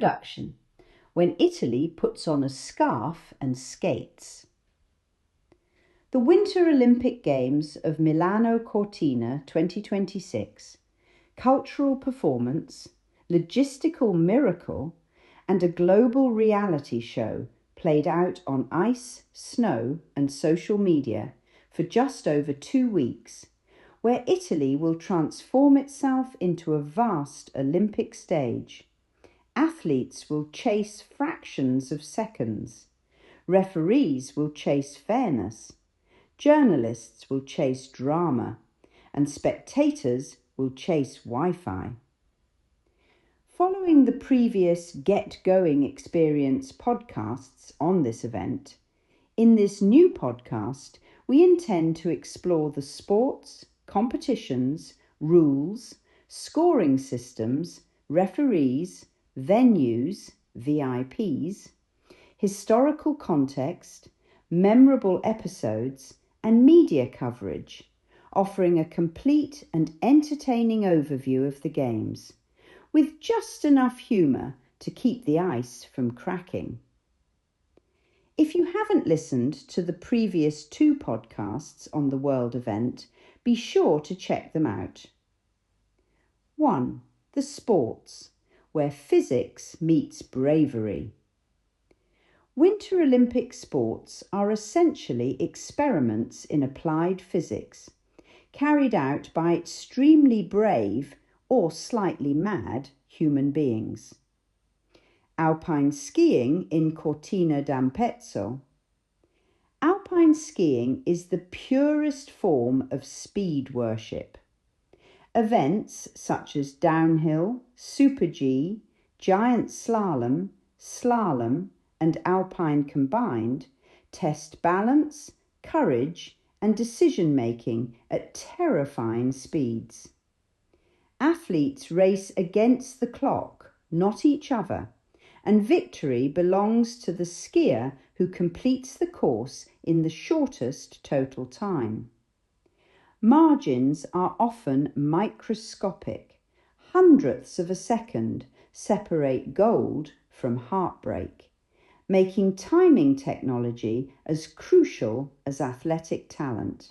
Introduction: When Italy puts on a scarf and skates. The Winter Olympic Games of Milano Cortina 2026, cultural performance, logistical miracle, and a global reality show played out on ice, snow, and social media for just over 2 weeks, where Italy will transform itself into a vast Olympic stage. Athletes will chase fractions of seconds. Referees will chase fairness. Journalists will chase drama. And spectators will chase Wi-Fi. Following the previous Get Going Experience podcasts on this event, in this new podcast, we intend to explore the sports, competitions, rules, scoring systems, referees, venues, VIPs, historical context, memorable episodes, and media coverage, offering a complete and entertaining overview of the games, with just enough humour to keep the ice from cracking. If you haven't listened to the previous 2 podcasts on the World event, be sure to check them out. 1. The sports, where physics meets bravery. Winter Olympic sports are essentially experiments in applied physics, carried out by extremely brave or slightly mad human beings. Alpine skiing in Cortina d'Ampezzo. Alpine skiing is the purest form of speed worship. Events such as downhill, Super G, giant slalom, slalom, and alpine combined test balance, courage, and decision-making at terrifying speeds. Athletes race against the clock, not each other, and victory belongs to the skier who completes the course in the shortest total time. Margins are often microscopic. Hundredths of a second separate gold from heartbreak, making timing technology as crucial as athletic talent.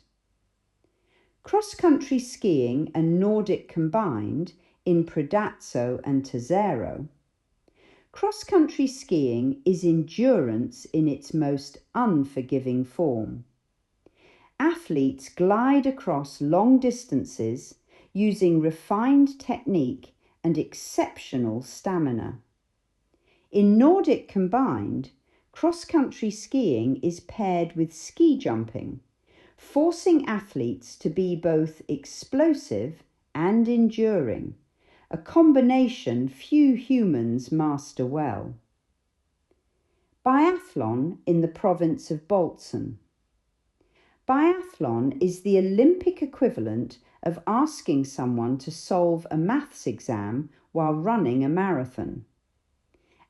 Cross-country skiing and Nordic combined in Predazzo and Tesero. Cross-country skiing is endurance in its most unforgiving form. Athletes glide across long distances using refined technique and exceptional stamina. In Nordic combined, cross-country skiing is paired with ski jumping, forcing athletes to be both explosive and enduring, a combination few humans master well. Biathlon in the province of Bolzan. Biathlon is the Olympic equivalent of asking someone to solve a maths exam while running a marathon.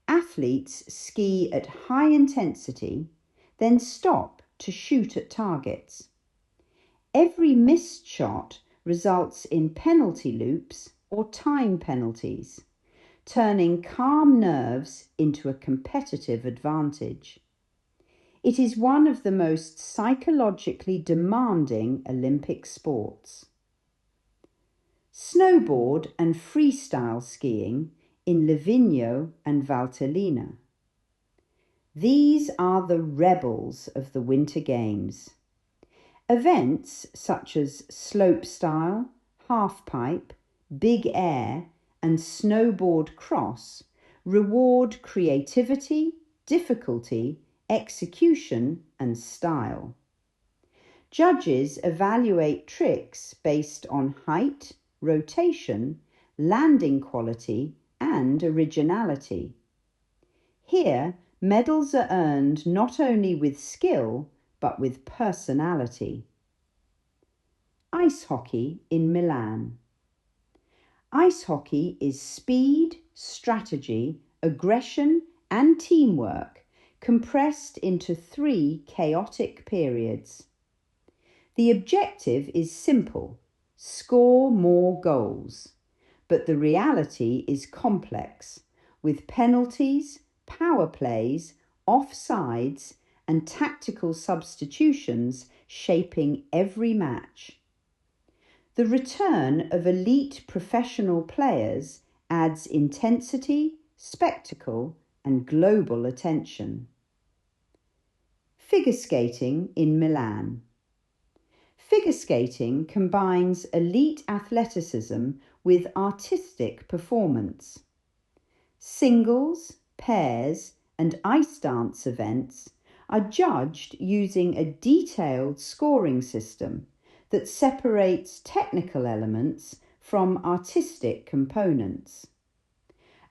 Athletes ski at high intensity, then stop to shoot at targets. Every missed shot results in penalty loops or time penalties, turning calm nerves into a competitive advantage. It is one of the most psychologically demanding Olympic sports. Snowboard and freestyle skiing in Livigno and Valtellina. These are the rebels of the Winter Games. Events such as slopestyle, halfpipe, big air, and snowboard cross reward creativity, difficulty, execution, and style. Judges evaluate tricks based on height, rotation, landing quality, and originality. Here, medals are earned not only with skill, but with personality. Ice hockey in Milan. Ice hockey is speed, strategy, aggression, and teamwork compressed into 3 chaotic periods. The objective is simple: score more goals. But the reality is complex. with penalties, power plays, offsides, and tactical substitutions shaping every match. The return of elite professional players adds intensity, spectacle, and global attention. Figure skating in Milan. Figure skating combines elite athleticism with artistic performance. Singles, pairs, and ice dance events are judged using a detailed scoring system that separates technical elements from artistic components.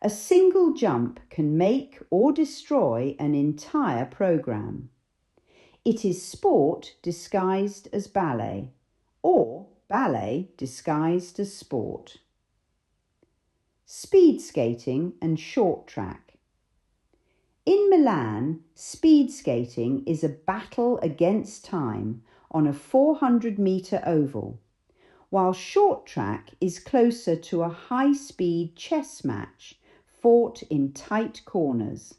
A single jump can make or destroy an entire program. It is sport disguised as ballet, or ballet disguised as sport. Speed skating and short track. In Milan, speed skating is a battle against time on a 400-metre oval, while short track is closer to a high-speed chess match fought in tight corners.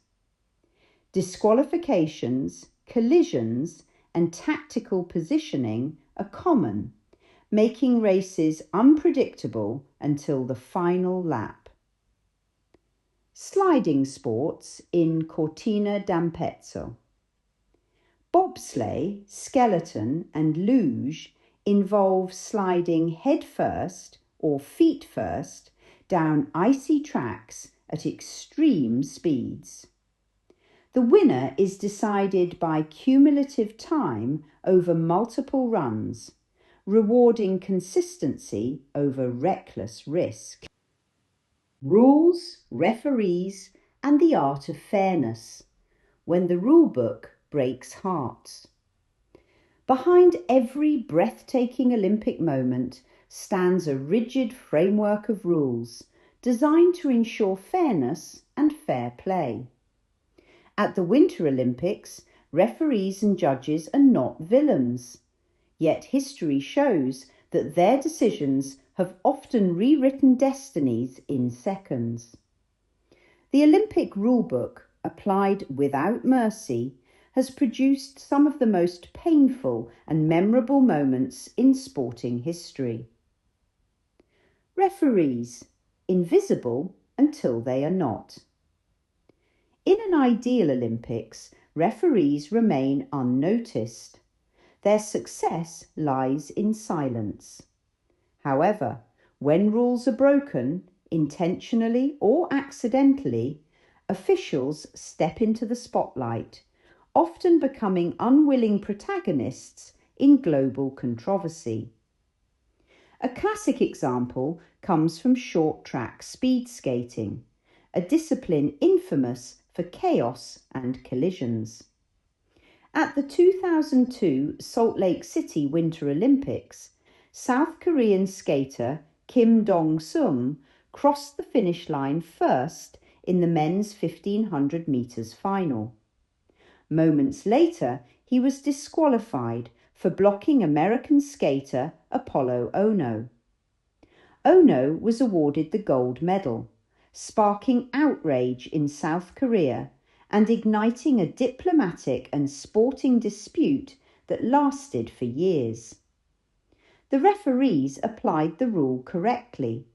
Disqualifications, collisions, and tactical positioning are common, making races unpredictable until the final lap. Sliding sports in Cortina d'Ampezzo. Bobsleigh, skeleton, and luge involve sliding head first or feet first down icy tracks at extreme speeds. The winner is decided by cumulative time over multiple runs, rewarding consistency over reckless risk. Rules, referees, and the art of fairness, when the rulebook breaks hearts. Behind every breathtaking Olympic moment stands a rigid framework of rules designed to ensure fairness and fair play. At the Winter Olympics, referees and judges are not villains, yet history shows that their decisions have often rewritten destinies in seconds. The Olympic rulebook, applied without mercy, has produced some of the most painful and memorable moments in sporting history. Referees, invisible until they are not. In an ideal Olympics, referees remain unnoticed. Their success lies in silence. However, when rules are broken, intentionally or accidentally, officials step into the spotlight, often becoming unwilling protagonists in global controversy. A classic example comes from short track speed skating, a discipline infamous for chaos and collisions. At the 2002 Salt Lake City Winter Olympics, South Korean skater Kim Dong-sung crossed the finish line first in the men's 1500 metres final. Moments later, he was disqualified for blocking American skater Apollo Ono. Ono was awarded the gold medal, sparking outrage in South Korea and igniting a diplomatic and sporting dispute that lasted for years. The referees applied the rule correctly,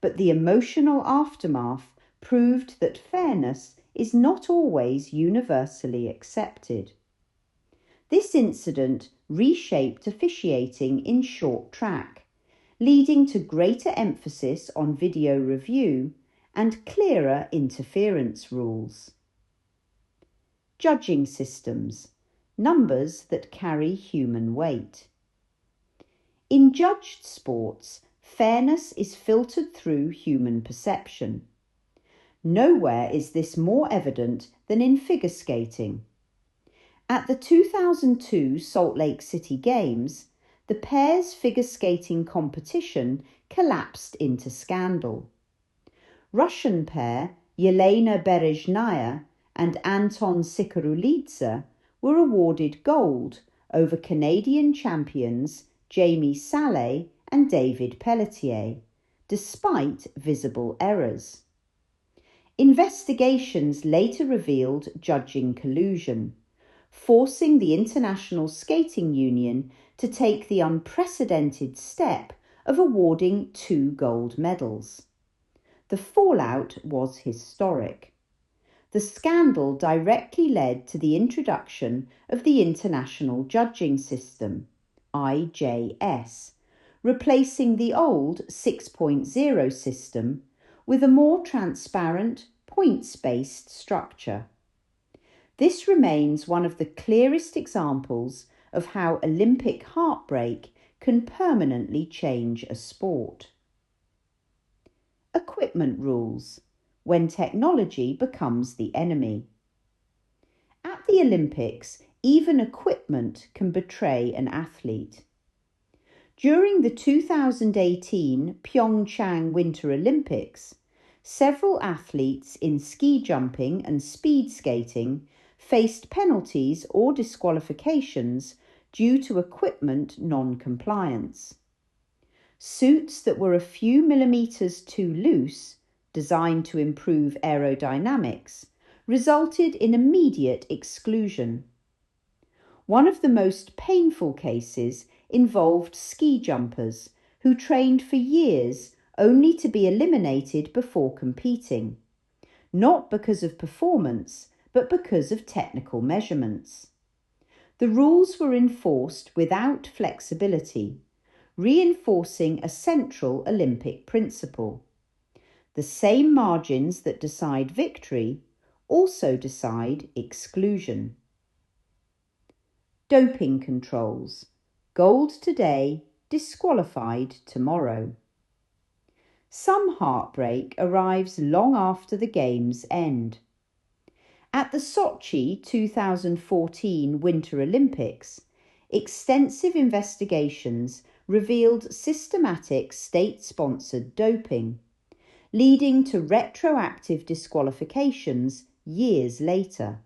but the emotional aftermath proved that fairness is not always universally accepted. This incident reshaped officiating in short track, leading to greater emphasis on video review and clearer interference rules. Judging systems, numbers that carry human weight. In judged sports, fairness is filtered through human perception. Nowhere is this more evident than in figure skating. At the 2002 Salt Lake City Games, the pairs figure skating competition collapsed into scandal. Russian pair Yelena Berezhnaya and Anton Sikorulidze were awarded gold over Canadian champions Jamie Salé and David Pelletier, despite visible errors. Investigations later revealed judging collusion, forcing the International Skating Union to take the unprecedented step of awarding 2 gold medals. The fallout was historic. The scandal directly led to the introduction of the International Judging System, IJS, replacing the old 6.0 system with a more transparent, points-based structure. This remains one of the clearest examples of how Olympic heartbreak can permanently change a sport. Equipment rules, when technology becomes the enemy. At the Olympics, even equipment can betray an athlete. During the 2018 Pyeongchang Winter Olympics, several athletes in ski jumping and speed skating faced penalties or disqualifications due to equipment non-compliance. Suits that were a few millimeters too loose, designed to improve aerodynamics, resulted in immediate exclusion. One of the most painful cases involved ski jumpers who trained for years only to be eliminated before competing, not because of performance, but because of technical measurements. The rules were enforced without flexibility, reinforcing a central Olympic principle. The same margins that decide victory also decide exclusion. Doping controls. Gold today, disqualified tomorrow. Some heartbreak arrives long after the games end. At the Sochi 2014 Winter Olympics, extensive investigations revealed systematic state-sponsored doping, leading to retroactive disqualifications years later.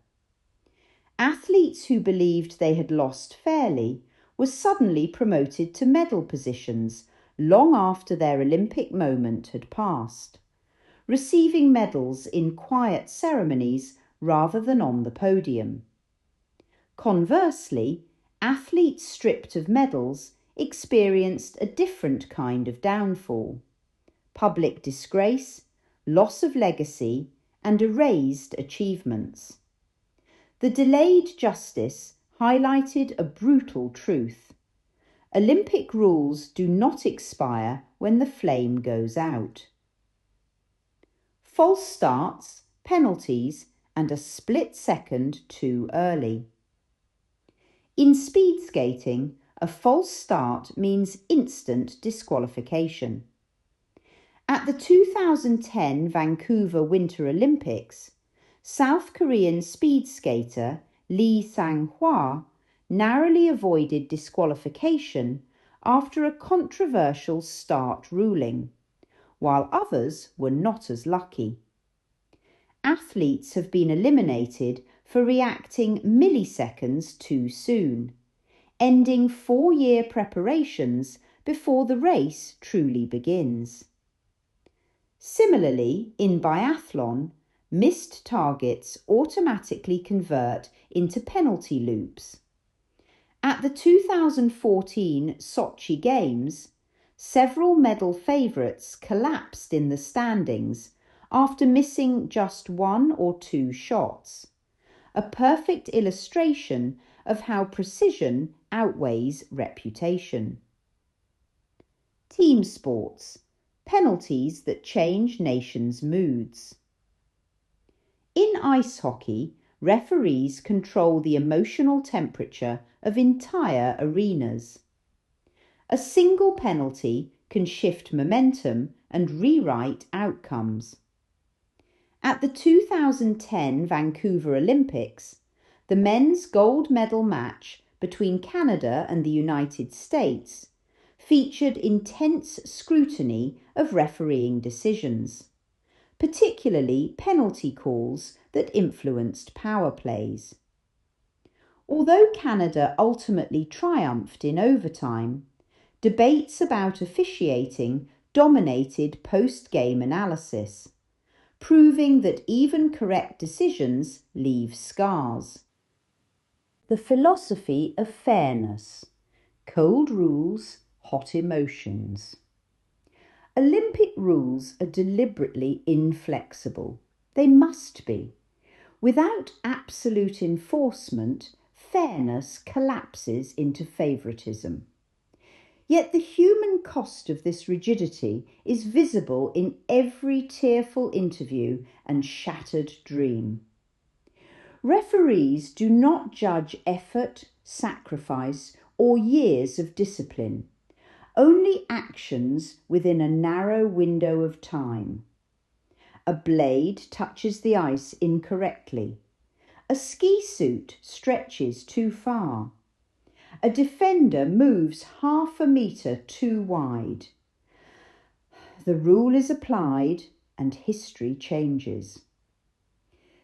Athletes who believed they had lost fairly were suddenly promoted to medal positions long after their Olympic moment had passed, receiving medals in quiet ceremonies rather than on the podium. Conversely, athletes stripped of medals experienced a different kind of downfall: public disgrace, loss of legacy, and erased achievements. The delayed justice highlighted a brutal truth. Olympic rules do not expire when the flame goes out. False starts, penalties, and a split second too early. In speed skating, a false start means instant disqualification. At the 2010 Vancouver Winter Olympics, South Korean speed skater Lee Sang-hwa narrowly avoided disqualification after a controversial start ruling, while others were not as lucky. Athletes have been eliminated for reacting milliseconds too soon, ending 4-year preparations before the race truly begins. Similarly, in biathlon, missed targets automatically convert into penalty loops. At the 2014 Sochi Games, several medal favourites collapsed in the standings after missing just 1 or 2 shots, a perfect illustration of how precision outweighs reputation. Team sports, penalties that change nations' moods. In ice hockey, referees control the emotional temperature of entire arenas. A single penalty can shift momentum and rewrite outcomes. At the 2010 Vancouver Olympics, the men's gold medal match between Canada and the United States featured intense scrutiny of refereeing decisions, particularly penalty calls that influenced power plays. Although Canada ultimately triumphed in overtime, debates about officiating dominated post-game analysis, proving that even correct decisions leave scars. The philosophy of fairness. Cold rules, hot emotions. Olympic rules are deliberately inflexible. They must be. Without absolute enforcement, fairness collapses into favouritism. Yet the human cost of this rigidity is visible in every tearful interview and shattered dream. Referees do not judge effort, sacrifice, or years of discipline, only actions within a narrow window of time. A blade touches the ice incorrectly. A ski suit stretches too far. A defender moves half a metre too wide. The rule is applied and history changes.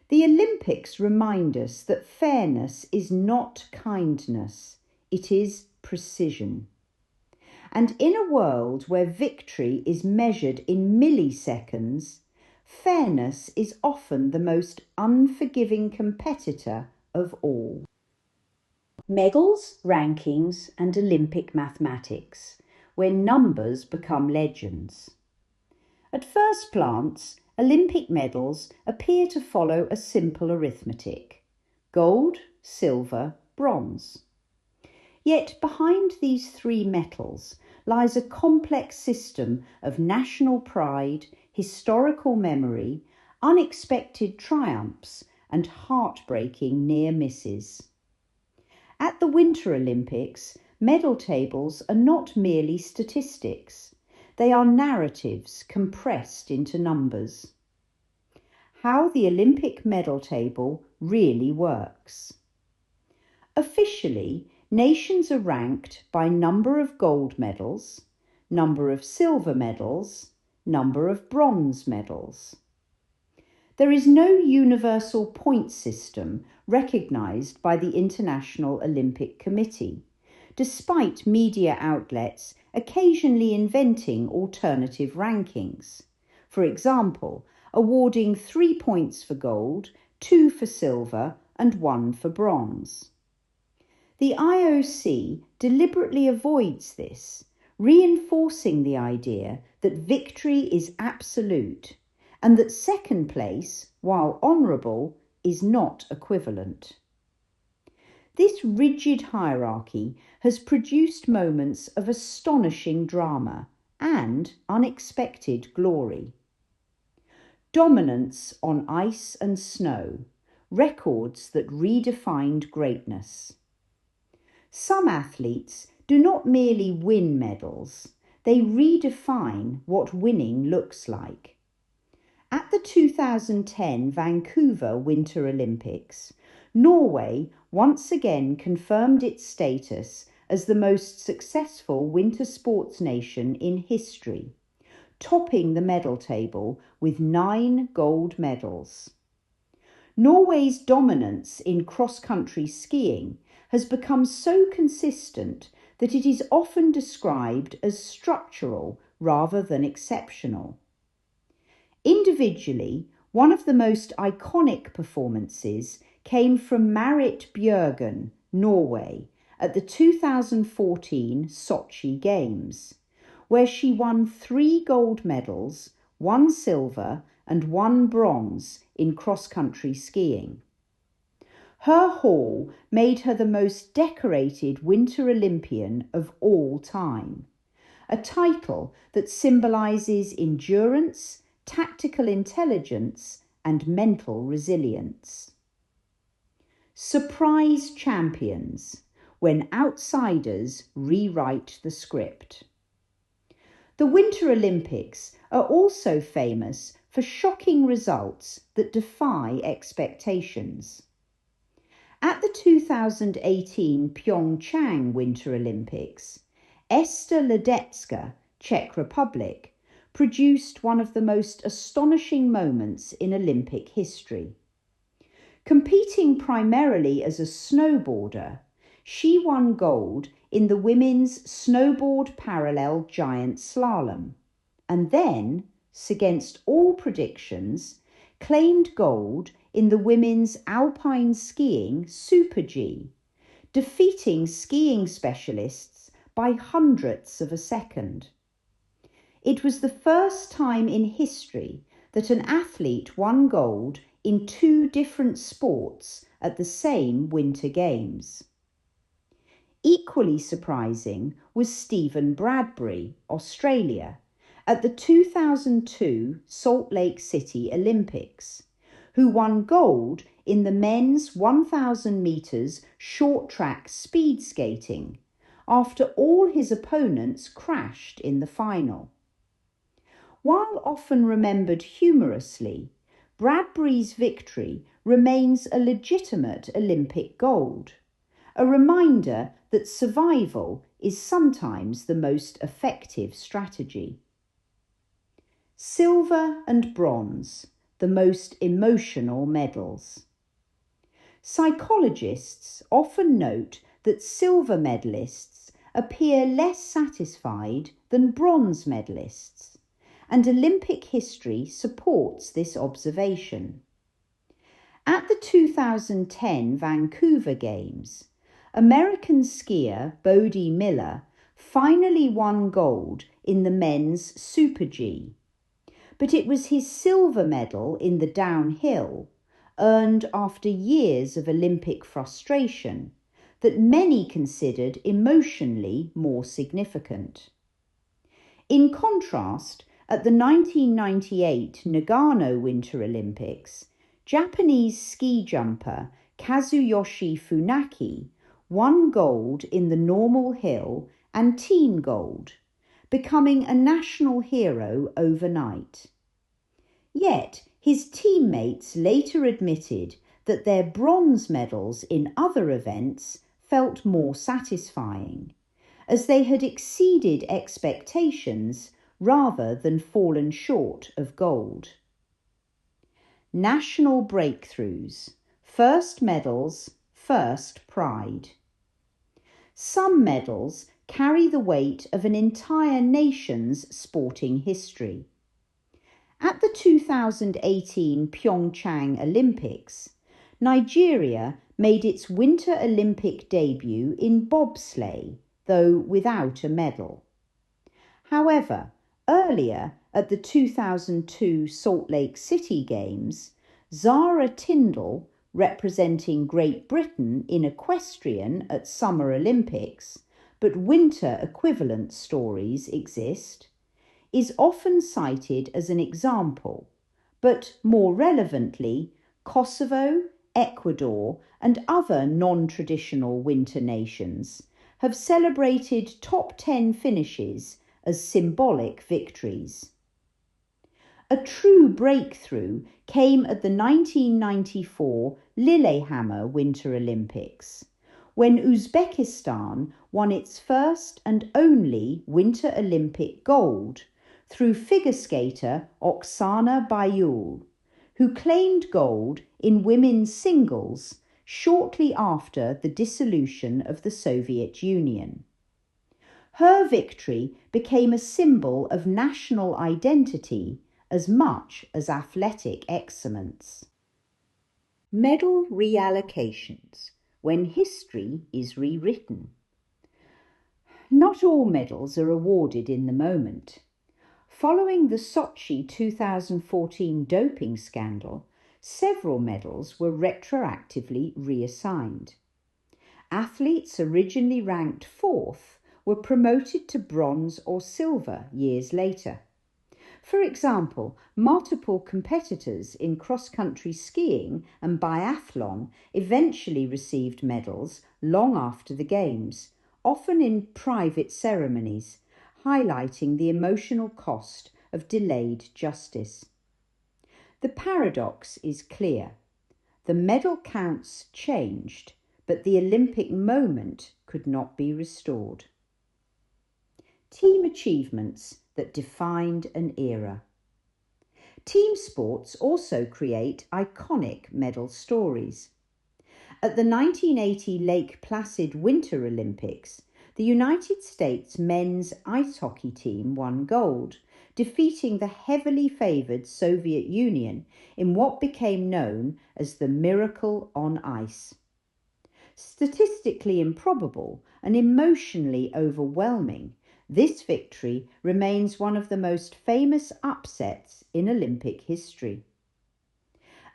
The Olympics remind us that fairness is not kindness, it is precision. And in a world where victory is measured in milliseconds, fairness is often the most unforgiving competitor of all. Medals, rankings, and Olympic mathematics, where numbers become legends. At first glance, Olympic medals appear to follow a simple arithmetic: gold, silver, bronze. Yet behind these three metals lies a complex system of national pride, historical memory, unexpected triumphs, and heartbreaking near misses. At the Winter Olympics, medal tables are not merely statistics. They are narratives compressed into numbers. How the Olympic medal table really works. Officially, nations are ranked by number of gold medals, number of silver medals, number of bronze medals. There is no universal point system recognised by the International Olympic Committee, despite media outlets occasionally inventing alternative rankings. For example, awarding 3 points for gold, 2 for silver, and 1 for bronze. The IOC deliberately avoids this, reinforcing the idea that victory is absolute and that second place, while honourable, is not equivalent. This rigid hierarchy has produced moments of astonishing drama and unexpected glory. Dominance on ice and snow, records that redefined greatness. Some athletes do not merely win medals, they redefine what winning looks like. At the 2010 Vancouver Winter Olympics, Norway once again confirmed its status as the most successful winter sports nation in history, topping the medal table with 9 gold medals. Norway's dominance in cross-country skiing has become so consistent that it is often described as structural rather than exceptional. Individually, one of the most iconic performances came from Marit Bjørgen, Norway, at the 2014 Sochi Games, where she won 3 gold medals, 1 silver and 1 bronze in cross-country skiing. Her haul made her the most decorated Winter Olympian of all time, a title that symbolises endurance, tactical intelligence, and mental resilience. Surprise champions, when outsiders rewrite the script. The Winter Olympics are also famous for shocking results that defy expectations. At the 2018 Pyeongchang Winter Olympics, Ester Ledecka, Czech Republic, produced one of the most astonishing moments in Olympic history. Competing primarily as a snowboarder, she won gold in the women's snowboard parallel giant slalom, and then, against all predictions, claimed gold in the women's alpine skiing Super G, defeating skiing specialists by hundredths of a second. It was the first time in history that an athlete won gold in two different sports at the same Winter Games. Equally surprising was Stephen Bradbury, Australia, at the 2002 Salt Lake City Olympics, who won gold in the men's 1,000 metres short track speed skating after all his opponents crashed in the final. While often remembered humorously, Bradbury's victory remains a legitimate Olympic gold, a reminder that survival is sometimes the most effective strategy. Silver and bronze, the most emotional medals. Psychologists often note that silver medalists appear less satisfied than bronze medalists, and Olympic history supports this observation. At the 2010 Vancouver Games, American skier Bode Miller finally won gold in the men's Super G, but it was his silver medal in the downhill, earned after years of Olympic frustration, that many considered emotionally more significant. In contrast, at the 1998 Nagano Winter Olympics, Japanese ski jumper Kazuyoshi Funaki won gold in the normal hill and team gold, becoming a national hero overnight. Yet his teammates later admitted that their bronze medals in other events felt more satisfying, as they had exceeded expectations rather than fallen short of gold. National breakthroughs, first medals, first pride. Some medals carry the weight of an entire nation's sporting history. At the 2018 Pyeongchang Olympics, Nigeria made its Winter Olympic debut in bobsleigh, though without a medal. However, earlier at the 2002 Salt Lake City Games, Zara Tindall, representing Great Britain in equestrian at Summer Olympics, but winter equivalent stories exist, is often cited as an example, but more relevantly, Kosovo, Ecuador, and other non-traditional winter nations have celebrated top 10 finishes as symbolic victories. A true breakthrough came at the 1994 Lillehammer Winter Olympics, when Uzbekistan won its first and only Winter Olympic gold through figure skater Oksana Bayul, who claimed gold in women's singles shortly after the dissolution of the Soviet Union. Her victory became a symbol of national identity as much as athletic excellence. Medal reallocations, when history is rewritten. Not all medals are awarded in the moment. Following the Sochi 2014 doping scandal, several medals were retroactively reassigned. Athletes originally ranked fourth were promoted to bronze or silver years later. For example, multiple competitors in cross-country skiing and biathlon eventually received medals long after the Games, often in private ceremonies, highlighting the emotional cost of delayed justice. The paradox is clear. The medal counts changed, but the Olympic moment could not be restored. Team achievements that defined an era. Team sports also create iconic medal stories. At the 1980 Lake Placid Winter Olympics, the United States men's ice hockey team won gold, defeating the heavily favoured Soviet Union in what became known as the Miracle on Ice. Statistically improbable and emotionally overwhelming, this victory remains one of the most famous upsets in Olympic history.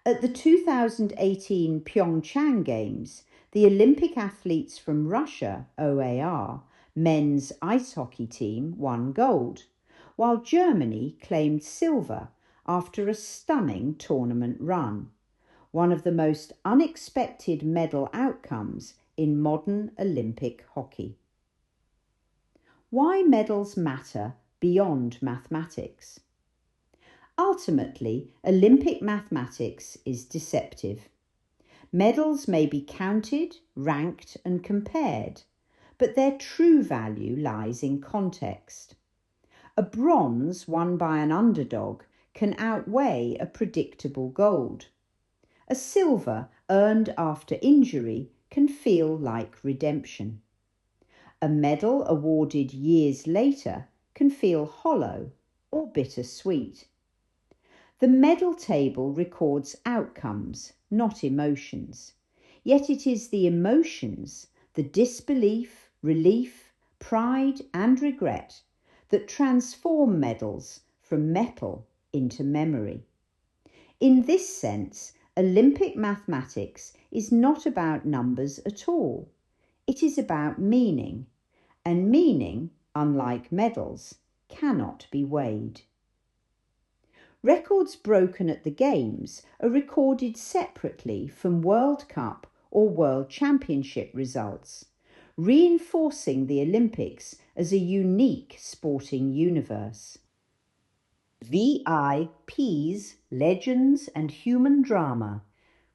At the 2018 Pyeongchang Games, the Olympic athletes from Russia, OAR, men's ice hockey team won gold, while Germany claimed silver after a stunning tournament run, one of the most unexpected medal outcomes in modern Olympic hockey. Why medals matter beyond mathematics. Ultimately, Olympic mathematics is deceptive. Medals may be counted, ranked, and compared, but their true value lies in context. A bronze won by an underdog can outweigh a predictable gold. A silver earned after injury can feel like redemption. A medal awarded years later can feel hollow or bittersweet. The medal table records outcomes, not emotions. Yet it is the emotions, the disbelief, relief, pride, and regret that transform medals from metal into memory. In this sense, Olympic mathematics is not about numbers at all. It is about meaning, and meaning, unlike medals, cannot be weighed. Records broken at the Games are recorded separately from World Cup or World Championship results, reinforcing the Olympics as a unique sporting universe. VIPs, legends and human drama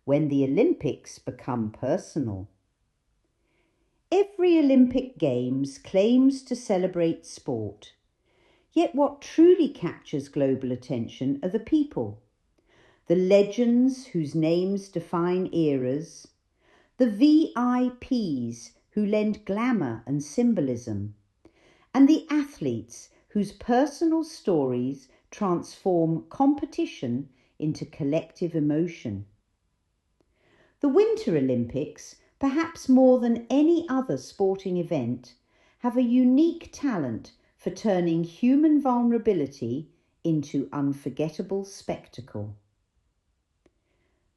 when the Olympics become personal. Every Olympic Games claims to celebrate sport, yet what truly captures global attention are the people, the legends whose names define eras, the VIPs who lend glamour and symbolism, and the athletes whose personal stories transform competition into collective emotion. The Winter Olympics, perhaps more than any other sporting event, have a unique talent for turning human vulnerability into unforgettable spectacle.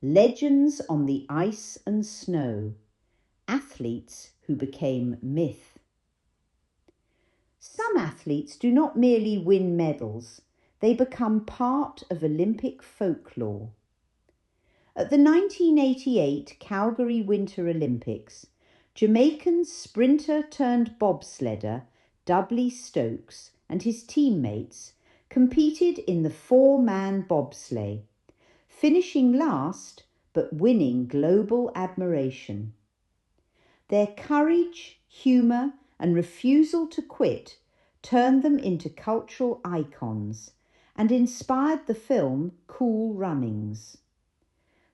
Legends on the ice and snow, athletes who became myth. Some athletes do not merely win medals, they become part of Olympic folklore. At the 1988 Calgary Winter Olympics, Jamaican sprinter turned bobsledder Dudley Stokes and his teammates competed in the four-man bobsleigh, finishing last but winning global admiration. Their courage, humour and refusal to quit turned them into cultural icons and inspired the film Cool Runnings.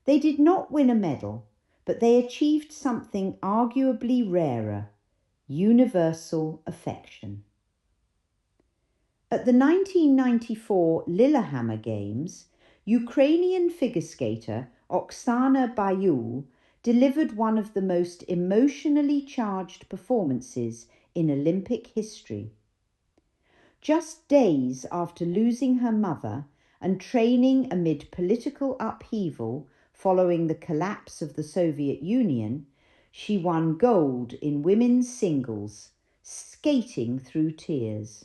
They did not win a medal, but they achieved something arguably rarer: universal affection. At the 1994 Lillehammer Games, Ukrainian figure skater Oksana Bayul delivered one of the most emotionally charged performances in Olympic history. Just days after losing her mother and training amid political upheaval following the collapse of the Soviet Union, she won gold in women's singles, skating through tears.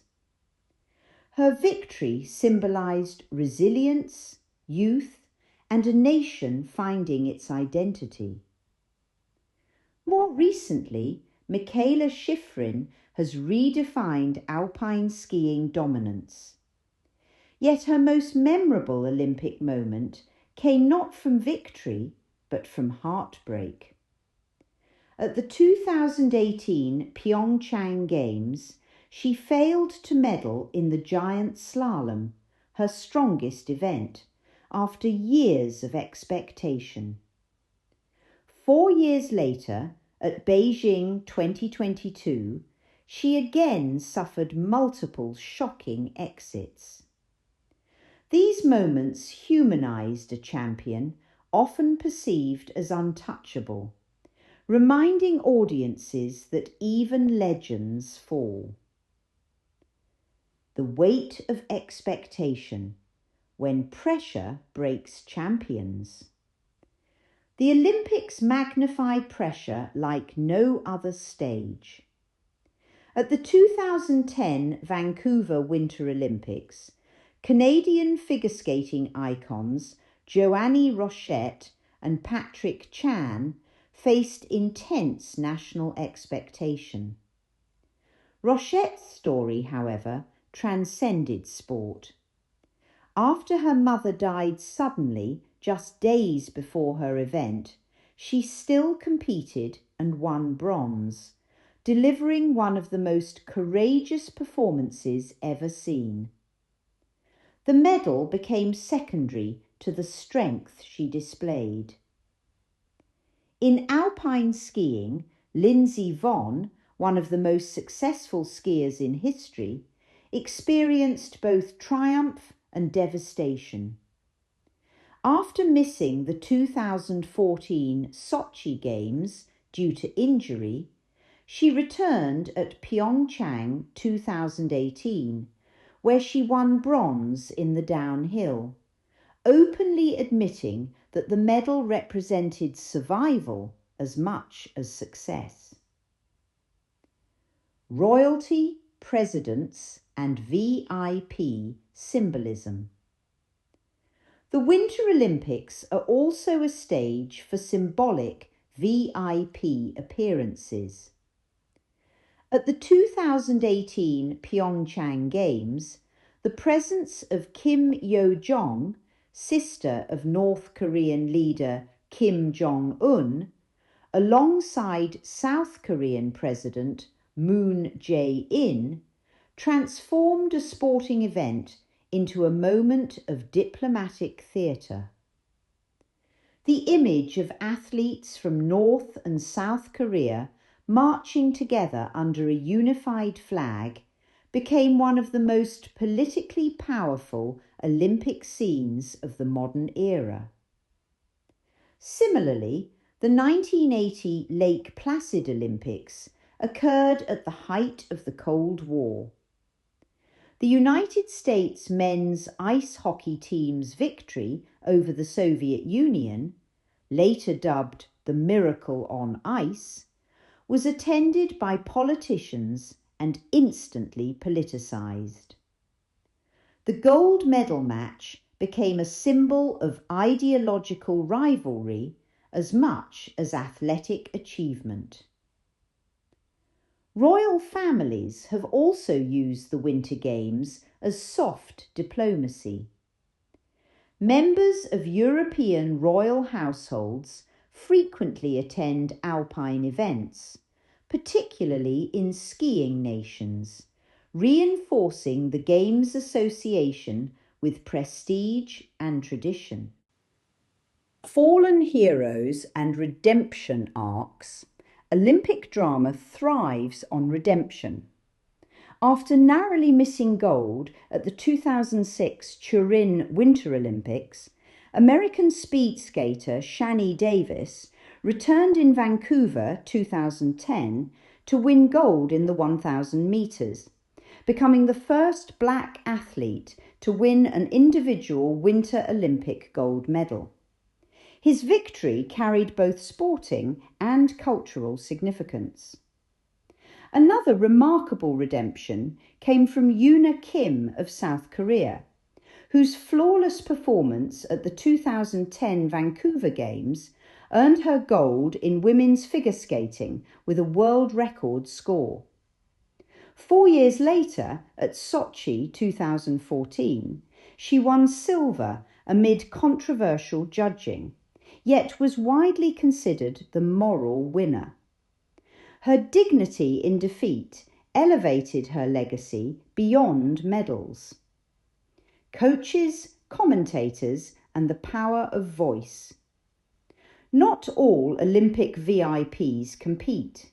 Her victory symbolised resilience, youth, and a nation finding its identity. More recently, Mikaela Shiffrin has redefined alpine skiing dominance. Yet her most memorable Olympic moment came not from victory, but from heartbreak. At the 2018 Pyeongchang Games, she failed to medal in the giant slalom, her strongest event, after years of expectation. 4 years later, at Beijing 2022, she again suffered multiple shocking exits. These moments humanized a champion, often perceived as untouchable, reminding audiences that even legends fall. The weight of expectation, when pressure breaks champions. The Olympics magnify pressure like no other stage. At the 2010 Vancouver Winter Olympics, Canadian figure skating icons Joannie Rochette and Patrick Chan faced intense national expectation. Rochette's story, however, transcended sport. After her mother died suddenly, just days before her event, she still competed and won bronze, delivering one of the most courageous performances ever seen. The medal became secondary to the strength she displayed. In alpine skiing, Lindsey Vonn, one of the most successful skiers in history, experienced both triumph and devastation. After missing the 2014 Sochi Games due to injury, she returned at Pyeongchang 2018, where she won bronze in the downhill, openly admitting that the medal represented survival as much as success. Royalty, presidents, and VIP symbolism. The Winter Olympics are also a stage for symbolic VIP appearances. At the 2018 Pyeongchang Games, the presence of Kim Yo-jong, sister of North Korean leader Kim Jong-un, alongside South Korean President Moon Jae-in, transformed a sporting event into a moment of diplomatic theatre. The image of athletes from North and South Korea marching together under a unified flag became one of the most politically powerful Olympic scenes of the modern era. Similarly, the 1980 Lake Placid Olympics occurred at the height of the Cold War. The United States men's ice hockey team's victory over the Soviet Union, later dubbed the Miracle on Ice, was attended by politicians and instantly politicized. The gold medal match became a symbol of ideological rivalry as much as athletic achievement. Royal families have also used the Winter Games as soft diplomacy. Members of European royal households frequently attend alpine events, particularly in skiing nations, reinforcing the Games' association with prestige and tradition. Fallen heroes and redemption arcs. Olympic drama thrives on redemption. After narrowly missing gold at the 2006 Turin Winter Olympics, American speed skater Shani Davis returned in Vancouver 2010 to win gold in the 1,000 metres, becoming the first black athlete to win an individual Winter Olympic gold medal. His victory carried both sporting and cultural significance. Another remarkable redemption came from Yoona Kim of South Korea, whose flawless performance at the 2010 Vancouver Games earned her gold in women's figure skating with a world record score. 4 years later, at Sochi 2014, she won silver amid controversial judging, yet was widely considered the moral winner. Her dignity in defeat elevated her legacy beyond medals. Coaches, commentators, and the power of voice. Not all Olympic VIPs compete.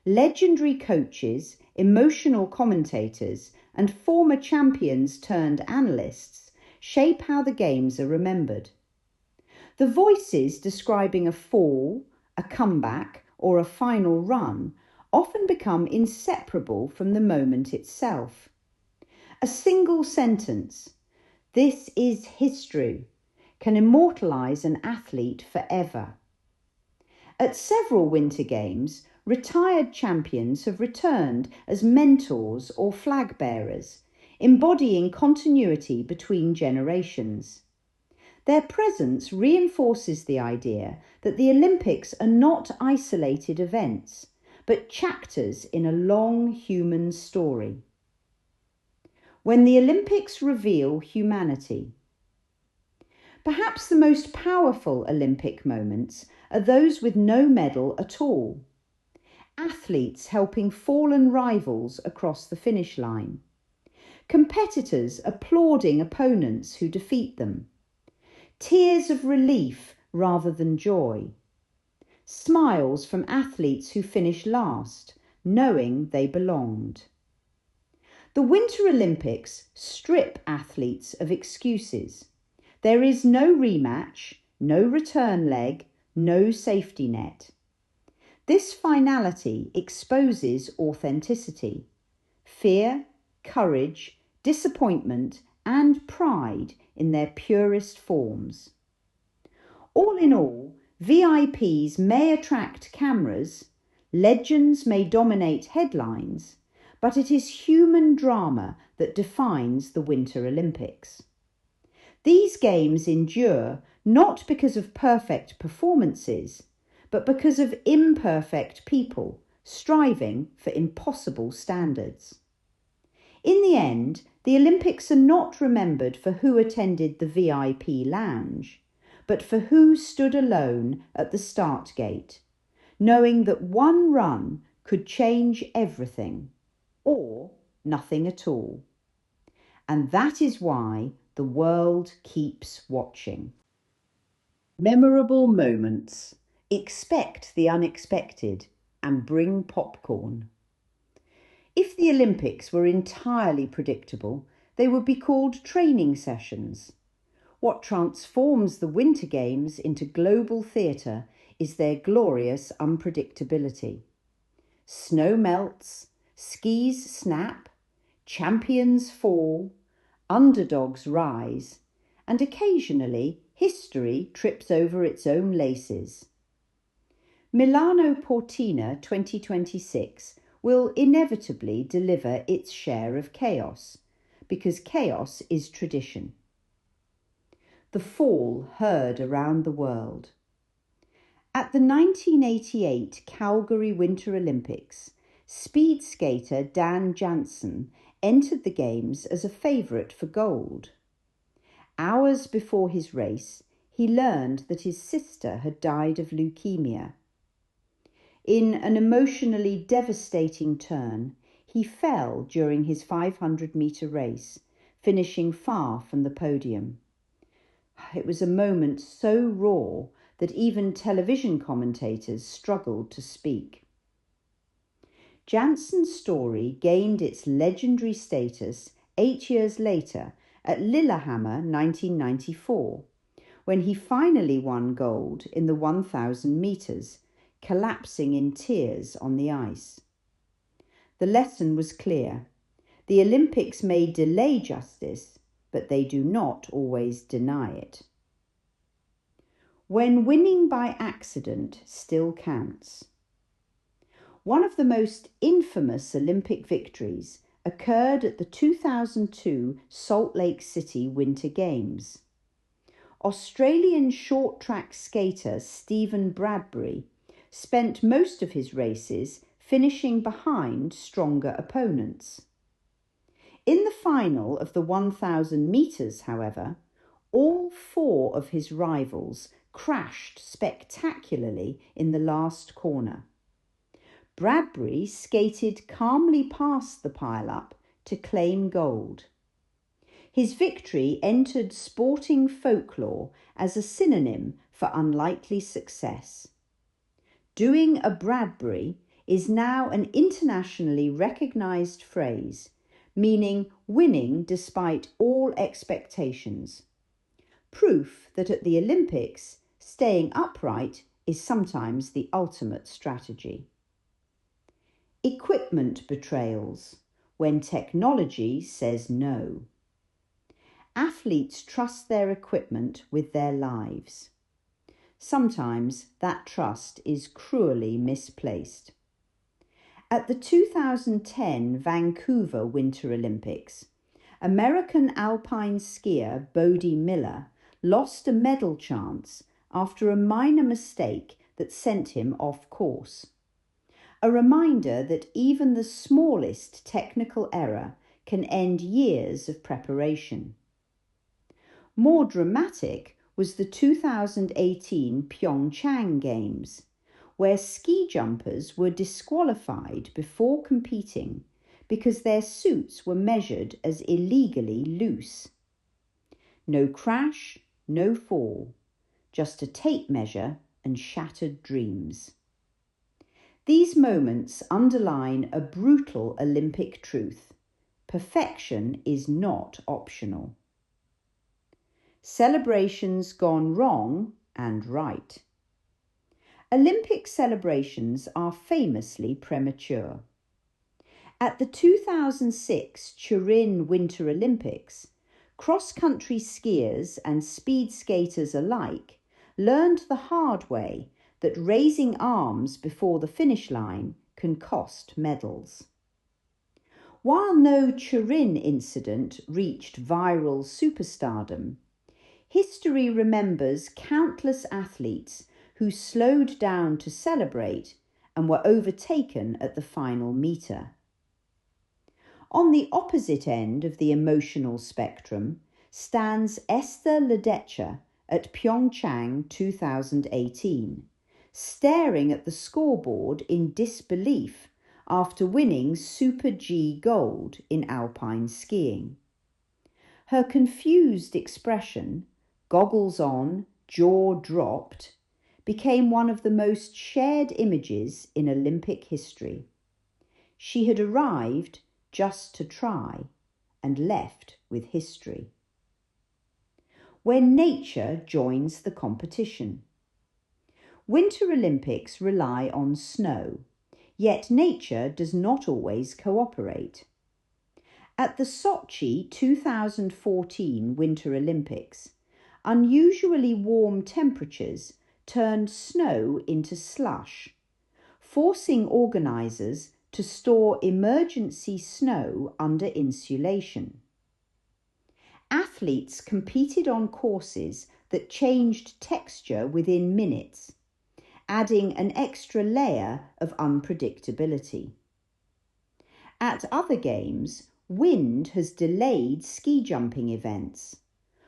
Legendary coaches, emotional commentators, and former champions turned analysts shape how the games are remembered. The voices describing a fall, a comeback, or a final run often become inseparable from the moment itself. A single sentence, "This is history," can immortalise an athlete forever. At several Winter Games, retired champions have returned as mentors or flag bearers, embodying continuity between generations. Their presence reinforces the idea that the Olympics are not isolated events, but chapters in a long human story. When the Olympics reveal humanity. Perhaps the most powerful Olympic moments are those with no medal at all. Athletes helping fallen rivals across the finish line. Competitors applauding opponents who defeat them. Tears of relief rather than joy. Smiles from athletes who finish last, knowing they belonged. The Winter Olympics strip athletes of excuses. There is no rematch, no return leg, no safety net. This finality exposes authenticity, fear, courage, disappointment, and pride in their purest forms. All in all, VIPs may attract cameras, legends may dominate headlines, but it is human drama that defines the Winter Olympics. These games endure not because of perfect performances, but because of imperfect people striving for impossible standards. In the end, the Olympics are not remembered for who attended the VIP lounge, but for who stood alone at the start gate, knowing that one run could change everything, or nothing at all. And that is why the world keeps watching. Memorable moments. Expect the unexpected and bring popcorn. If the Olympics were entirely predictable, they would be called training sessions. What transforms the Winter Games into global theatre is their glorious unpredictability. Snow melts, skis snap, champions fall, underdogs rise, and occasionally history trips over its own laces. Milano Cortina 2026 will inevitably deliver its share of chaos, because chaos is tradition. The fall heard around the world. At the 1988 Calgary Winter Olympics, speed skater Dan Jansen entered the Games as a favourite for gold. Hours before his race, he learned that his sister had died of leukemia. In an emotionally devastating turn, he fell during his 500-metre race, finishing far from the podium. It was a moment so raw that even television commentators struggled to speak. Jansen's story gained its legendary status 8 years later at Lillehammer 1994, when he finally won gold in the 1,000 metres, collapsing in tears on the ice. The lesson was clear. The Olympics may delay justice, but they do not always deny it. When winning by accident still counts. One of the most infamous Olympic victories occurred at the 2002 Salt Lake City Winter Games. Australian short track skater Stephen Bradbury spent most of his races finishing behind stronger opponents. In the final of the 1,000 metres, however, all 4 of his rivals crashed spectacularly in the last corner. Bradbury skated calmly past the pile-up to claim gold. His victory entered sporting folklore as a synonym for unlikely success. Doing a Bradbury is now an internationally recognised phrase, meaning winning despite all expectations. Proof that at the Olympics, staying upright is sometimes the ultimate strategy. Equipment betrayals, when technology says no. Athletes trust their equipment with their lives. Sometimes that trust is cruelly misplaced. At the 2010 Vancouver Winter Olympics, American alpine skier Bode Miller lost a medal chance after a minor mistake that sent him off course. A reminder that even the smallest technical error can end years of preparation. More dramatic was the 2018 Pyeongchang Games, where ski jumpers were disqualified before competing because their suits were measured as illegally loose. No crash, no fall, just a tape measure and shattered dreams. These moments underline a brutal Olympic truth. Perfection is not optional. Celebrations gone wrong and right. Olympic celebrations are famously premature. At the 2006 Turin Winter Olympics, cross-country skiers and speed skaters alike learned the hard way that raising arms before the finish line can cost medals. While no Turin incident reached viral superstardom, history remembers countless athletes who slowed down to celebrate and were overtaken at the final meter. On the opposite end of the emotional spectrum stands Esther Ledecker at Pyeongchang 2018, staring at the scoreboard in disbelief after winning Super G gold in alpine skiing. Her confused expression, goggles on, jaw dropped, became one of the most shared images in Olympic history. She had arrived just to try and left with history. When nature joins the competition. Winter Olympics rely on snow, yet nature does not always cooperate. At the Sochi 2014 Winter Olympics, unusually warm temperatures turned snow into slush, forcing organisers to store emergency snow under insulation. Athletes competed on courses that changed texture within minutes, adding an extra layer of unpredictability. At other games, wind has delayed ski jumping events,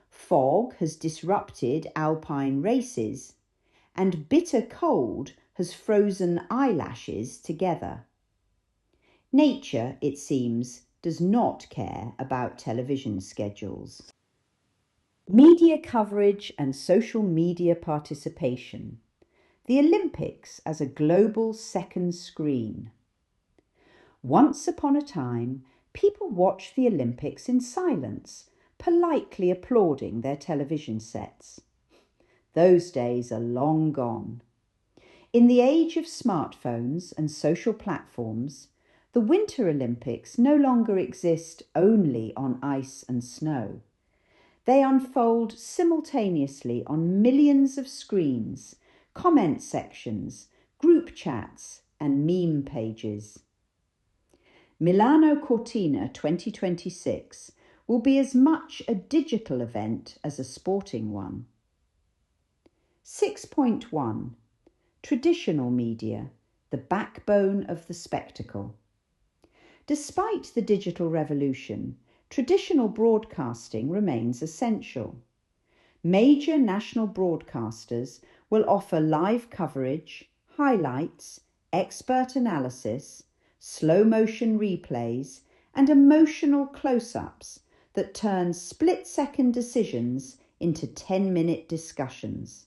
fog has disrupted alpine races, and bitter cold has frozen eyelashes together. Nature, it seems, does not care about television schedules. Media coverage and social media participation. The Olympics as a global second screen. Once upon a time, people watched the Olympics in silence, politely applauding their television sets. Those days are long gone. In the age of smartphones and social platforms, the Winter Olympics no longer exist only on ice and snow. They unfold simultaneously on millions of screens, comment sections, group chats, and meme pages. Milano Cortina 2026 will be as much a digital event as a sporting one. 6.1 Traditional media, the backbone of the spectacle. Despite the digital revolution, traditional broadcasting remains essential. Major national broadcasters will offer live coverage, highlights, expert analysis, slow-motion replays, and emotional close-ups that turn split-second decisions into 10-minute discussions.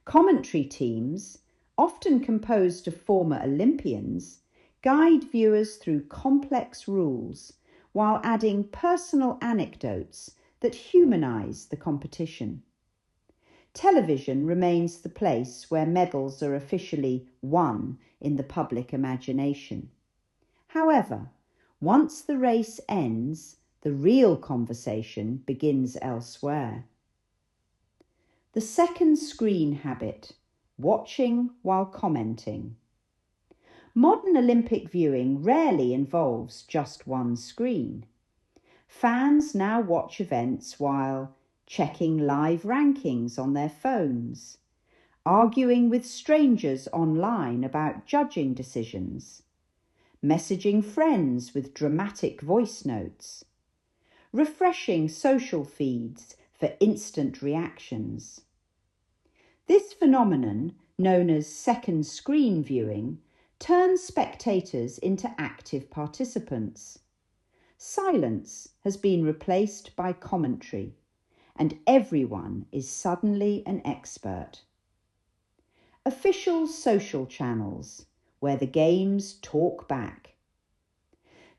Commentary teams, often composed of former Olympians, guide viewers through complex rules while adding personal anecdotes that humanise the competition. Television remains the place where medals are officially won in the public imagination. However, once the race ends, the real conversation begins elsewhere. The second screen habit, watching while commenting. Modern Olympic viewing rarely involves just one screen. Fans now watch events while checking live rankings on their phones, arguing with strangers online about judging decisions, messaging friends with dramatic voice notes, refreshing social feeds for instant reactions. This phenomenon, known as second screen viewing, turns spectators into active participants. Silence has been replaced by commentary, and everyone is suddenly an expert. Official social channels, where the games talk back.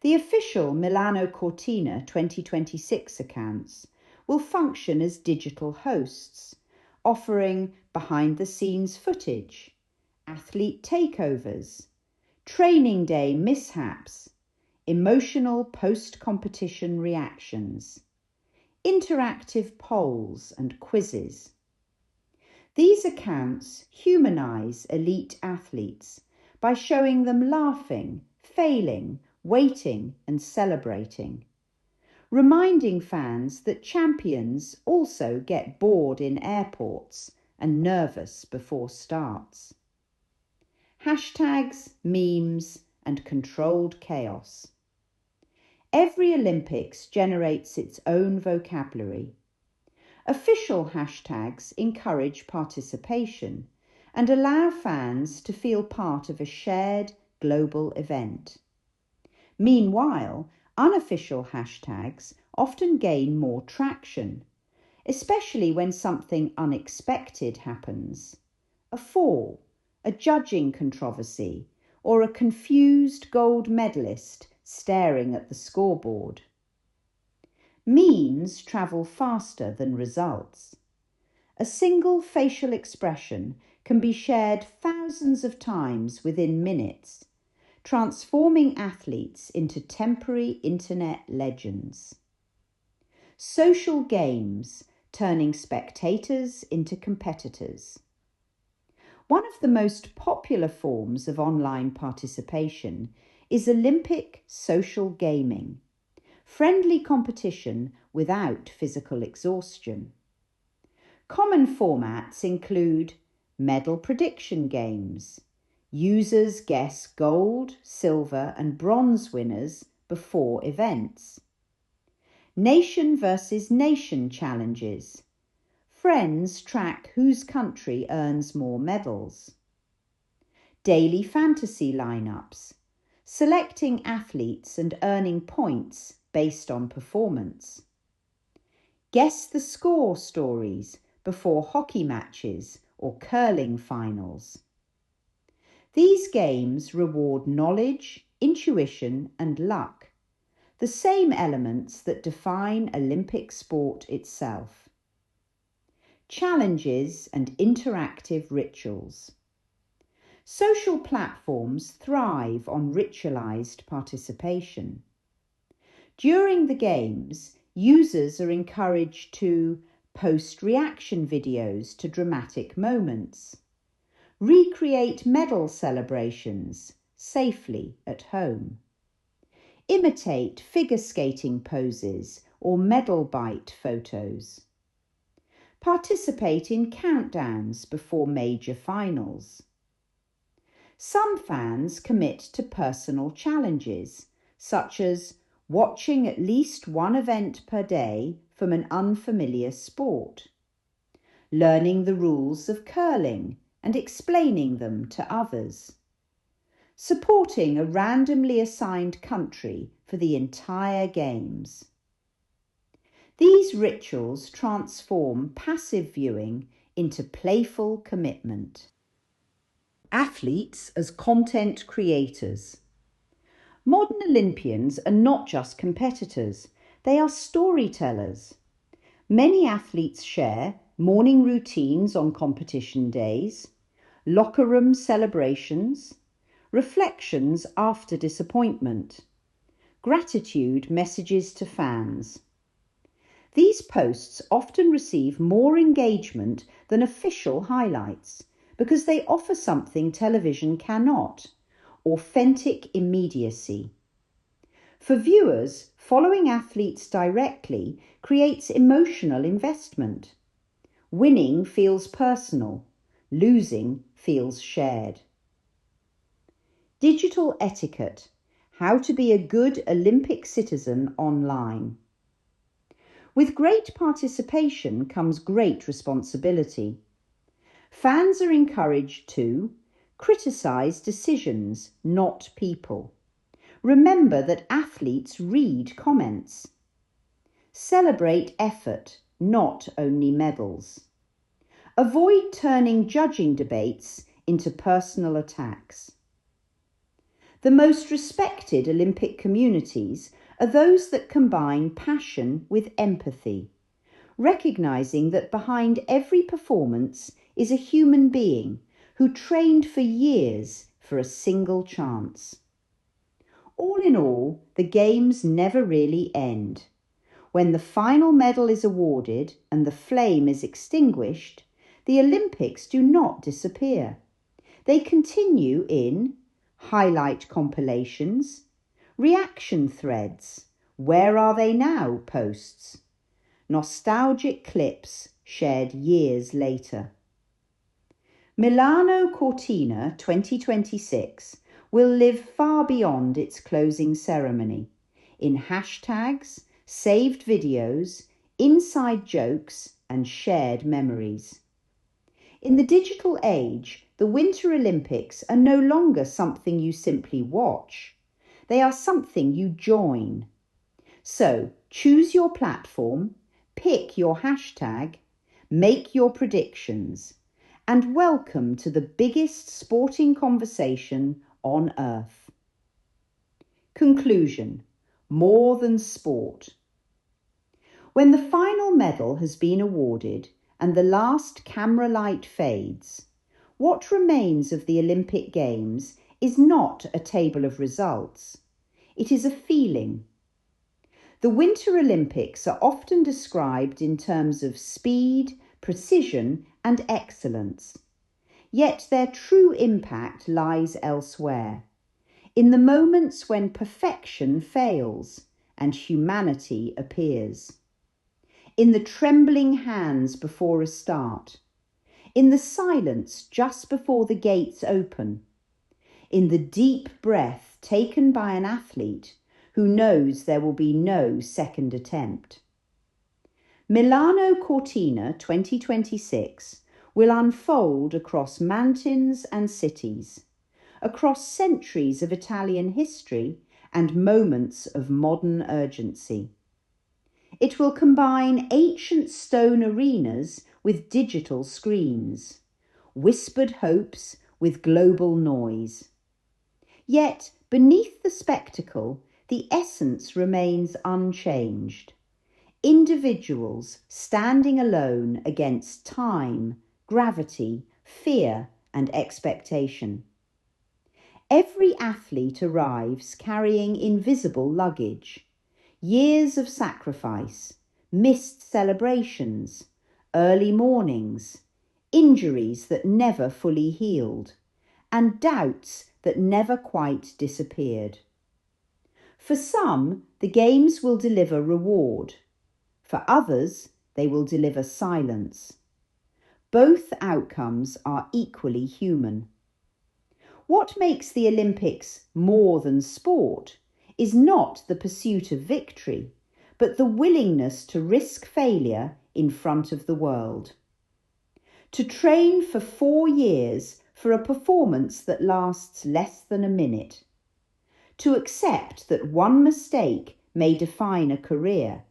The official Milano Cortina 2026 accounts will function as digital hosts, offering behind-the-scenes footage, athlete takeovers, training day mishaps, emotional post-competition reactions, interactive polls and quizzes. These accounts humanise elite athletes by showing them laughing, failing, waiting and celebrating, reminding fans that champions also get bored in airports and nervous before starts. Hashtags, memes and controlled chaos. Every Olympics generates its own vocabulary. Official hashtags encourage participation and allow fans to feel part of a shared global event. Meanwhile, unofficial hashtags often gain more traction, especially when something unexpected happens. A fall, a judging controversy, or a confused gold medalist staring at the scoreboard. Memes travel faster than results. A single facial expression can be shared thousands of times within minutes, transforming athletes into temporary internet legends. Social games, turning spectators into competitors. One of the most popular forms of online participation is Olympic social gaming, friendly competition without physical exhaustion. Common formats include medal prediction games. Users guess gold, silver and bronze winners before events. Nation versus nation challenges. Friends track whose country earns more medals. Daily fantasy lineups. Selecting athletes and earning points based on performance. Guess the score stories before hockey matches or curling finals. These games reward knowledge, intuition and luck, the same elements that define Olympic sport itself. Challenges and interactive rituals. Social platforms thrive on ritualized participation. During the games, users are encouraged to post reaction videos to dramatic moments, recreate medal celebrations safely at home, imitate figure skating poses or medal bite photos, participate in countdowns before major finals. Some fans commit to personal challenges, such as watching at least one event per day from an unfamiliar sport, learning the rules of curling and explaining them to others, supporting a randomly assigned country for the entire games. These rituals transform passive viewing into playful commitment. Athletes as content creators. Modern Olympians are not just competitors, they are storytellers. Many athletes share morning routines on competition days, locker room celebrations, reflections after disappointment, gratitude messages to fans. These posts often receive more engagement than official highlights because they offer something television cannot: authentic immediacy. For viewers, following athletes directly creates emotional investment. Winning feels personal, losing feels shared. Digital etiquette: how to be a good Olympic citizen online. With great participation comes great responsibility. Fans are encouraged to criticise decisions, not people. Remember that athletes read comments. Celebrate effort, not only medals. Avoid turning judging debates into personal attacks. The most respected Olympic communities are those that combine passion with empathy, recognizing that behind every performance is a human being who trained for years for a single chance. All in all, the games never really end. When the final medal is awarded and the flame is extinguished, the Olympics do not disappear. They continue in highlight compilations, reaction threads, where are they now posts, nostalgic clips shared years later. Milano Cortina 2026 will live far beyond its closing ceremony, in hashtags, saved videos, inside jokes, and shared memories. In the digital age, the Winter Olympics are no longer something you simply watch. They are something you join. So choose your platform, pick your hashtag, make your predictions, and welcome to the biggest sporting conversation on earth. Conclusion: more than sport. When the final medal has been awarded and the last camera light fades, what remains of the Olympic Games is not a table of results. It is a feeling. The Winter Olympics are often described in terms of speed, precision, and excellence. Yet their true impact lies elsewhere, in the moments when perfection fails and humanity appears. In the trembling hands before a start, in the silence just before the gates open, in the deep breath taken by an athlete who knows there will be no second attempt. Milano Cortina 2026 will unfold across mountains and cities, across centuries of Italian history and moments of modern urgency. It will combine ancient stone arenas with digital screens, whispered hopes with global noise. Yet, beneath the spectacle, the essence remains unchanged. Individuals standing alone against time, gravity, fear, and expectation. Every athlete arrives carrying invisible luggage, years of sacrifice, missed celebrations, early mornings, injuries that never fully healed, and doubts that never quite disappeared. For some, the Games will deliver reward. For others, they will deliver silence. Both outcomes are equally human. What makes the Olympics more than sport is not the pursuit of victory, but the willingness to risk failure in front of the world. To train for 4 years for a performance that lasts less than a minute. To accept that one mistake may define a career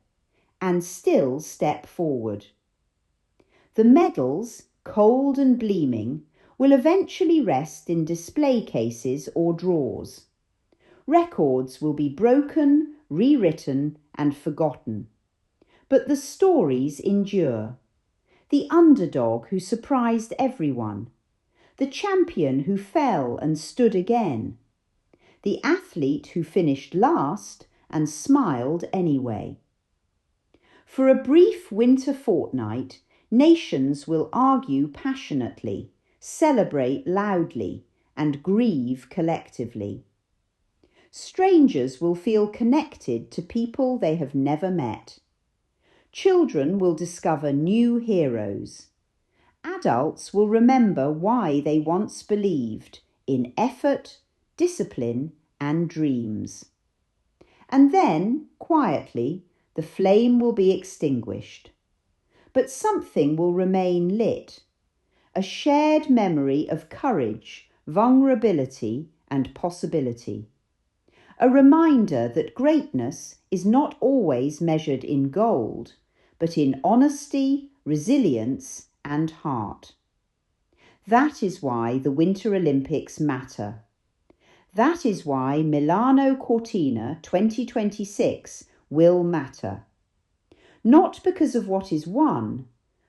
and still step forward. The medals, cold and gleaming, will eventually rest in display cases or drawers. Records will be broken, rewritten, and forgotten. But the stories endure. The underdog who surprised everyone. The champion who fell and stood again. The athlete who finished last and smiled anyway. For a brief winter fortnight, nations will argue passionately, celebrate loudly, and grieve collectively. Strangers will feel connected to people they have never met. Children will discover new heroes. Adults will remember why they once believed in effort, discipline, and dreams. And then, quietly, the flame will be extinguished. But something will remain lit, a shared memory of courage, vulnerability, and possibility. A reminder that greatness is not always measured in gold, but in honesty, resilience, and heart. That is why the Winter Olympics matter. That is why Milano Cortina 2026 will matter. Not because of what is won,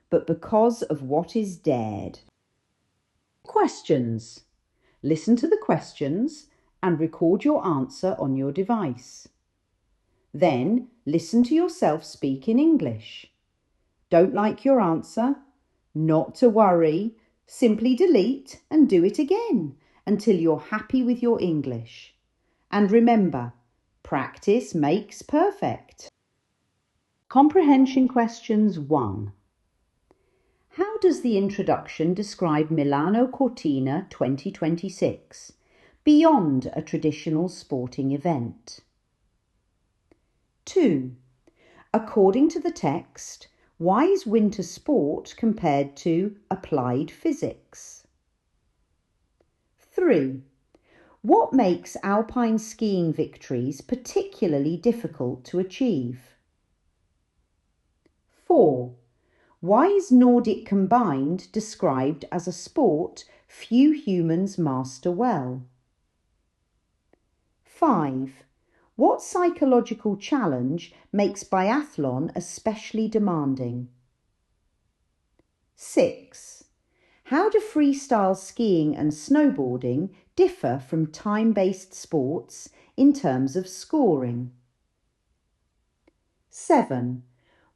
but because of what is dared. Questions. Listen to the questions and record your answer on your device. Then listen to yourself speak in English. Don't like your answer? Not to worry. Simply delete and do it again until you're happy with your English. And remember, practice makes perfect. Comprehension questions 1. How does the introduction describe Milano Cortina 2026 beyond a traditional sporting event? 2. According to the text, why is winter sport compared to applied physics? 3. What makes alpine skiing victories particularly difficult to achieve? 4. Why is Nordic combined described as a sport few humans master well? 5. What psychological challenge makes biathlon especially demanding? 6. How do freestyle skiing and snowboarding differ from time-based sports in terms of scoring? 7.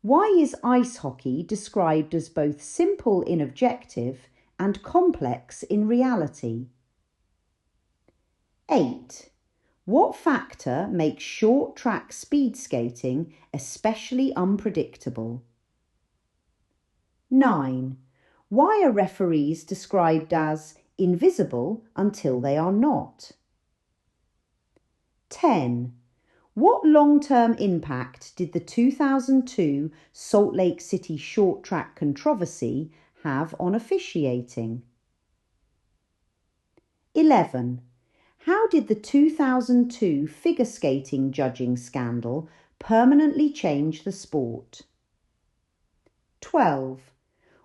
Why is ice hockey described as both simple in objective and complex in reality? 8. What factor makes short track speed skating especially unpredictable? 9. Why are referees described as invisible until they are not? 10. What long-term impact did the 2002 Salt Lake City short track controversy have on officiating? 11. How did the 2002 figure skating judging scandal permanently change the sport? 12.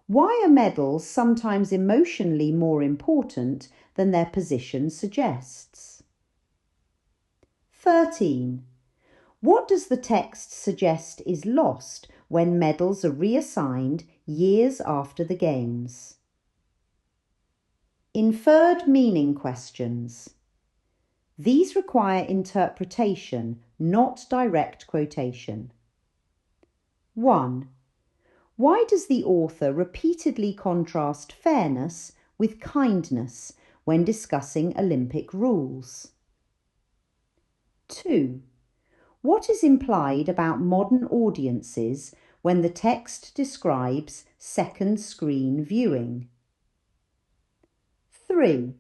Why are medals sometimes emotionally more important than their position suggests? 13. What does the text suggest is lost when medals are reassigned years after the Games? Inferred meaning questions. These require interpretation, not direct quotation. 1. Why does the author repeatedly contrast fairness with kindness when discussing Olympic rules? 2. What is implied about modern audiences when the text describes second screen viewing? 3.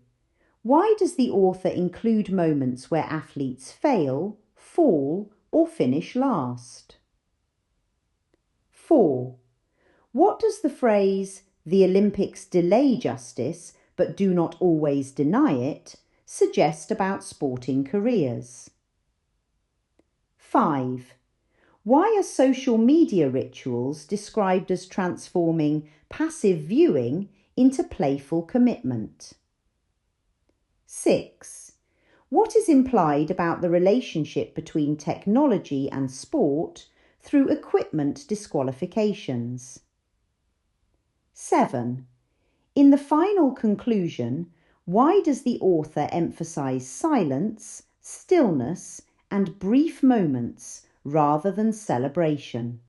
Why does the author include moments where athletes fail, fall, or finish last? 4. What does the phrase, "The Olympics delay justice but do not always deny it," suggest about sporting careers? 5. Why are social media rituals described as transforming passive viewing into playful commitment? 6. What is implied about the relationship between technology and sport through equipment disqualifications? 7. In the final conclusion, why does the author emphasize silence, stillness, and brief moments rather than celebration?